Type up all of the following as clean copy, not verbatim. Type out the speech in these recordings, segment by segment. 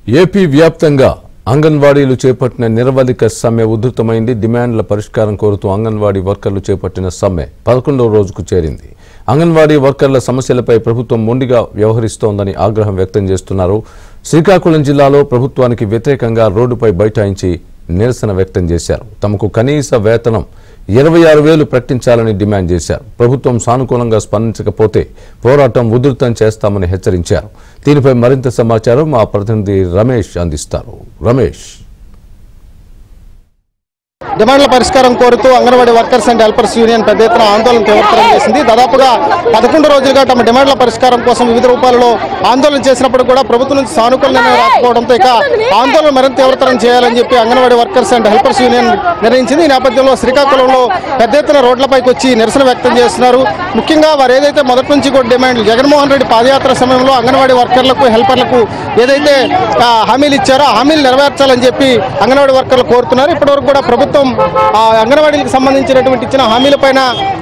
AP వ్యాప్తంగా అంగన్వాడీలు చేపట్టిన నిరవధిక సమ్మె ఉధృతమైంది. డిమాండ్ల పరిష్కారం కోరుతూ అంగన్వాడీ వర్కర్లు చేపట్టిన సమ్మె 11వ రోజుకు చేరింది. అంగన్వాడీ వర్కర్ల సమస్యలపై ప్రభుత్వం మొండిగా వ్యవహరిస్తోందని ఆగ్రహం వ్యక్తం చేస్తున్నారు. శ్రీకాకుళం జిల్లాలో ప్రభుత్వానికి వ్యతిరేకంగా రోడ్డుపై బైఠాయించి నిరసన వ్యక్తం చేశారు. తమకు కనీస వేతనం 26,000 ప్రకటించాలని డిమాండ్ చేశారు. ప్రభుత్వం సానుకూలంగా స్పందించకపోతే పోరాటం ఉధృతం చేస్తామని హెచ్చరించారు. దీనిపై మరింత సమాచారం మా ప్రతినిధి రమేష్ అందిస్తారు. రమేష్, డిమాండ్ల పరిష్కారం కోరుతూ anganwadi workers and helpers union పెద్ద ఎత్తున ఆందోళన తీవ్రతరం చేసింది. దాదాపుగా 11 రోజులుగా తమ డిమాండ్ల పరిష్కారం కోసం వివిధ రూపాలలో ఆందోళన చేసినప్పుడు కూడా ప్రభుత్వం నుంచి సానుకూల నిర్ణయం రాకపోవడంతో ఇక ఆందోళన మరింత తీవ్రతరం చేయాలని చెప్పి anganwadi workers and helpers union నిర్ణయించింది. ఈ నేపథ్యంలో శ్రీకాకుళంలో పెద్ద ఎత్తున రోడ్లపైకి వచ్చి నిరసన వ్యక్తం చేస్తున్నారు. ముఖ్యంగా వారు ఏదైతే మొదటి నుంచి కూడా డిమాండ్లు జగన్మోహన్ రెడ్డి పాదయాత్ర సమయంలో అంగన్వాడీ వర్కర్లకు హెల్పర్లకు ఏదైతే హామీలు ఇచ్చారో ఆ హామీలు నెరవేర్చాలని చెప్పి అంగన్వాడీ వర్కర్లు కోరుతున్నారు. ఇప్పటివరకు కూడా ప్రభుత్వం అంగన్వాడీలకు సంబంధించినటువంటి ఇచ్చిన హామీలపైన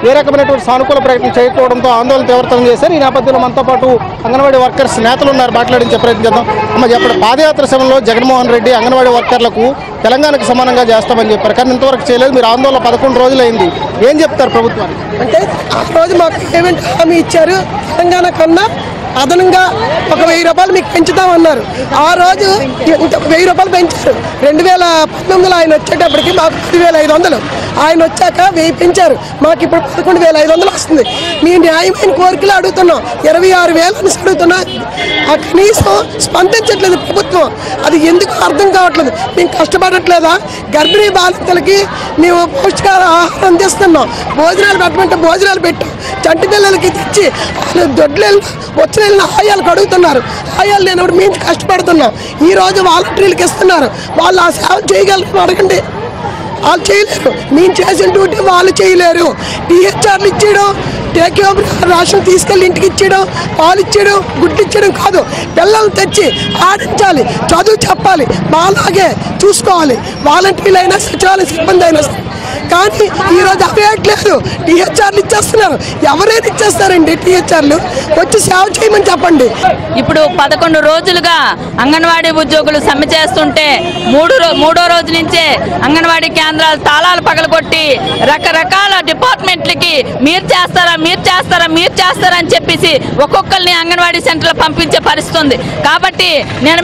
ఏ రకమైనటువంటి సానుకూల ప్రయత్నం చేయకపోవడంతో ఆందోళన తీవ్రతరం చేశారు. ఈ నేపథ్యంలో మనతో పాటు అంగన్వాడీ వర్కర్స్ నేతలు ఉన్నారు, మాట్లాడించే ప్రయత్నం చేద్దాం. అమ్మ, చెప్పండి, పాదయాత్ర సమయంలో జగన్మోహన్ రెడ్డి అంగన్వాడీ వర్కర్లకు తెలంగాణకు సమానంగా చేస్తామని చెప్పారు, కానీ ఇంతవరకు చేయలేదు. మీరు ఆందోళన 11 రోజులైంది, ఏం చెప్తారు ప్రభుత్వానికి? అంటే ఆ రోజు మాకు పేమెంట్ హామీ ఇచ్చారు, తెలంగాణ కన్నా అదనంగా ఒక 1000 రూపాయలు మీకు పెంచుతామన్నారు. ఆ రోజు 1000 రూపాయలు పెంచారు. 2019 ఆయన వచ్చేటప్పటికి మాకు 10,500, ఆయన వచ్చాక 1000 పెంచారు. మాకు ఇప్పుడు 11,500 వస్తుంది. మీ న్యాయమైన కోరికలు అడుగుతున్నాం, 26,000 అని అడుగుతున్నా. ఆ కనీసం స్పందించట్లేదు ప్రభుత్వం. అది ఎందుకు అర్థం కావట్లేదు. మేము కష్టపడట్లేదా? గర్భిణీ బాలికలకి మేము పౌష్టికాహార ఆహారం అందిస్తున్నాం, భోజనాలు పెట్టమంటే భోజనాలు పెట్టాం. చంటి పిల్లలకి తెచ్చి దొడ్లు వచ్చిన ఆయాలు కడుగుతున్నారు. ఆయాలు లేనప్పుడు మేము కష్టపడుతున్నాం. ఈరోజు వాలంటీర్లకు ఇస్తున్నారు, వాళ్ళు ఆ సేవ చేయగలరు అడగండి. వాళ్ళు చేయలేరు. మేము చేసిన డ్యూటీ వాళ్ళు చేయలేరు. టీహెచ్ఆర్లు ఇచ్చేయడం, టేక్ రేషన్ తీసుకెళ్ళి ఇంటికి ఇచ్చేయడం, పాలు ఇచ్చేయడం, గుడ్లు ఇచ్చేయడం కాదు. పిల్లలు తెచ్చి ఆడించాలి, చదువు చెప్పాలి, బాలాగే చూసుకోవాలి. వాలంటీర్లు అయినా సచివాలయ సిబ్బంది అయినా సరే. కానీ ఈరోజు అవేయట్లేదు. టీహెచ్ఆర్లు ఇచ్చేస్తున్నారు. ఎవరైనా ఇచ్చేస్తారండి టీహెచ్ఆర్లు? వచ్చి సేవ చేయమని చెప్పండి. ఇప్పుడు 11 రోజులుగా అంగన్వాడీ ఉద్యోగులు సమ్మె చేస్తుంటే మూడో రోజు నుంచే అంగన్వాడీ కేంద్రాలు తాళాలు పగలగొట్టి రకరకాల డిపార్ట్మెంట్లకి మీరు చేస్తారా అని చెప్పేసి ఒక్కొక్కరిని అంగన్వాడీ సెంటర్లో పంపించే పరిస్థితి ఉంది. కాబట్టి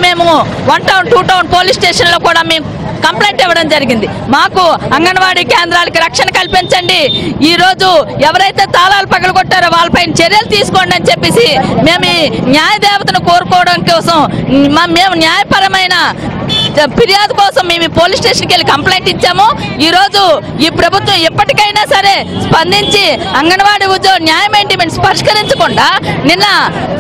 మేము 1 టౌన్ 2 టౌన్ పోలీస్ స్టేషన్లో కూడా మేము కంప్లైంట్ ఇవ్వడం జరిగింది. మాకు అంగన్వాడీ కేంద్రాలకి రక్షణ కల్పించండి, ఈ రోజు ఎవరైతే తాళాలు పగలగొట్టారో వాళ్ళపైన చర్యలు తీసుకోండి అని చెప్పేసి మేము న్యాయ దేవతను కోరుకోవడం కోసం మేము న్యాయపరమైన ఫిర్యాదు కోసం మేము పోలీస్ స్టేషన్కి వెళ్ళి కంప్లైంట్ ఇచ్చాము. ఈరోజు ఈ ప్రభుత్వం ఎప్పటికైనా సరే స్పందించి అంగన్వాడీ ఉద్యోగ న్యాయమైన డిమాండ్స్ పరిష్కరించకుండా నిన్న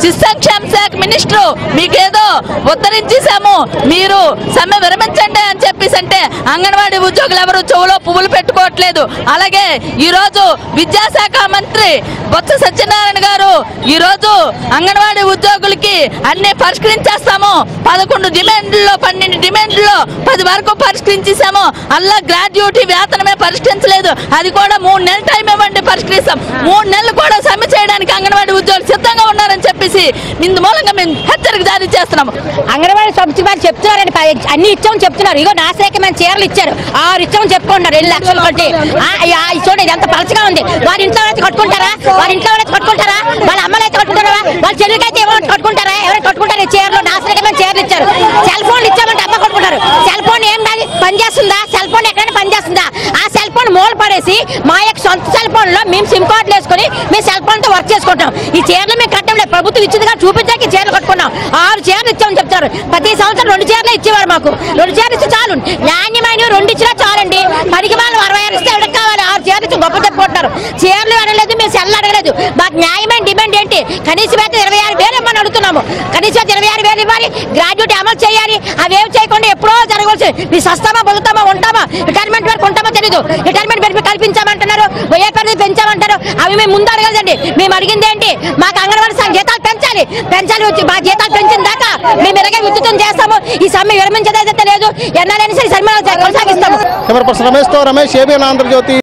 శిశు సంక్షేమ శాఖ మినిస్టర్ మీకేదో ఉత్తరించేసాము, మీరు సమ్మె విరమించండి అని చెప్పేసి అంటే అంగన్వాడీ ఉద్యోగులు ఎవరు చెవులో పువ్వులు పెట్టుకోవట్లేదు. అలాగే ఈరోజు విద్యాశాఖ మంత్రి బొత్స సత్యనారాయణ గారు ఈరోజు అంగన్వాడీ ఉద్యోగులకి అన్ని పరిష్కరించేస్తాము, 11 డిమాండ్లలో 12 డిమాండ్లో 10 వరకు పరిష్కరించేసాము, అలా గ్రాడ్యుయేటీ వేతనమే పరిష్కరించలేదు, అది కూడా 3 నెలల టైం ఇవ్వండి పరిష్కరిస్తాం. 3 నెలలు కూడా సమ్మె చేయడానికి అంగన్వాడీ ఉద్యోగులు సిద్ధంగా ఉన్నారని చెప్పేసి ఇందు మూలంగా మేము హెచ్చరిక జారీ చేస్తున్నాము. అంగన్వాడీ సబ్సిడీ చెప్తున్నారండి, అన్ని ఇచ్చామని చెప్తున్నారు. ఇగో నాశరకమైన చీరలు ఇచ్చారు, 6 ఇచ్చామని చెప్పుకుంటున్నారు. 2 లక్షలు కొట్టి చూడండి, ఇది ఎంత పలచగా ఉంది. వారి ఇంట్లో కట్టుకుంటారా? వాళ్ళ అమ్మలు అయితే కట్టుకుంటారా? వాళ్ళ చెల్లికైతే ఎవరైనా కట్టుకుంటారా? ఎవరైనా కట్టుకుంటారు? చీరలు నాశరకమైన చీరలు ఇచ్చారు. సెల్ ఫోన్లు ఇచ్చామంటే అమ్మ కొట్టుకుంటారు. సెల్ ఫోన్ ఏం పనిచేస్తుందా? సెల్ ఫోన్ ఎక్కడైనా పనిచేస్తుందా? ఆ సెల్ ఫోన్ మూల పడేసి మా యొక్క సొంత సెల్ ఫోన్ లో మేము సిమ్ కార్డులు వేసుకుని మేము సెల్ ఫోన్ తో వర్క్ చేసుకుంటాం. ఈ చీరలు మేము కట్టడం లేదు, ప్రభుత్వం ఇచ్చిందిగా చూపించాక చీరలు కట్టుకున్నాం. 6 చీరలు ఇచ్చామని చెప్తారు. ప్రతి సంవత్సరం 2 చీరలు ఇచ్చేవారు. మాకు 2 చీరలు ఇస్తే చాలు, నాణ్యమైన 2 ఇచ్చినా చాలండి. పనికి వాళ్ళు 66 ఇస్తే ఎవరికి కావాలి? 6 చీరలు ఇచ్చి గొప్ప చెప్పుకుంటున్నారు. చీరలు అడగలేదు, మేము సెల్ అడగలేదు. మాకు న్యాయమైన డిమాండ్ ఏంటి? కనీస వేతనం 26,000 ఇవ్వమని అడుగుతున్నాము. కనీస వేతనం 26,000 ఇవ్వాలి, గ్రాడ్యుయేట్ అమలు చేయాలి. అవేమి చేయకుండా ఎప్పుడో జరగవలసి. మీ సస్తామా బతుకుతామా ఉంటామా, రిటైర్మెంట్ వరకు ఉంటామో తెలీదు. రిటైర్మెంట్ బెనిఫిట్ కల్పించామంటున్నారు, వయో పరిధి పెంచామంటారు. అవి మేము ముందు అడగలేదండి. మేము అడిగింది ఏంటి? మాకు అంగన్వాడీ జీతాలు పెంచాలి. వచ్చి మా జీతాలు పెంచిన దాకా మేము ఇలాగే విద్యుత్వం చేస్తాము. ఈ సమ్మె విరమించేదైతే లేదు, ఎన్నాలైనా సరే సమ్మె కొనసాగిస్తాము. రమేష్, ఏబిఎన్ ఆంధ్రజ్యోతి.